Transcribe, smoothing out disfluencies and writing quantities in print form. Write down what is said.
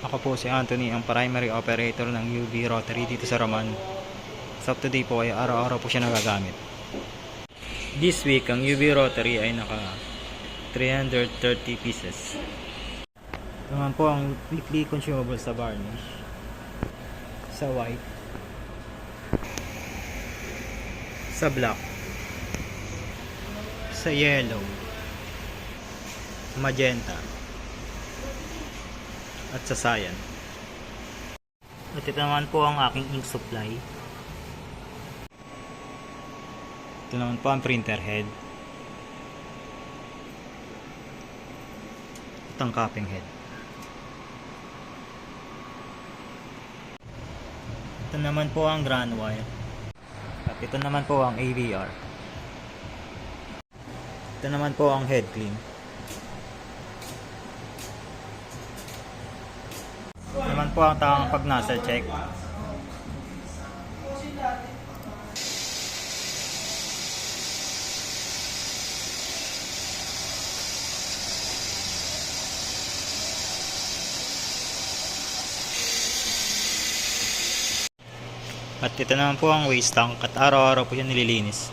Ako po si Anthony, ang primary operator ng UV Rotary dito sa Roman. So today po ay araw-araw po siya nagagamit. This week, ang UV Rotary ay naka 330 pieces. Ito naman po ang weekly consumable sa varnish. Sa white. Sa black. Sa yellow. Magenta. At sa cyan. At ito naman po ang aking ink supply. Ito naman po ang printer head. Ito ang copying head. Ito naman po ang ground wire. At ito naman po ang AVR. Ito naman po ang head clean. Ito naman po ang tamang pag nasa check. At ito naman po ang waste tank at araw-araw po siya nililinis.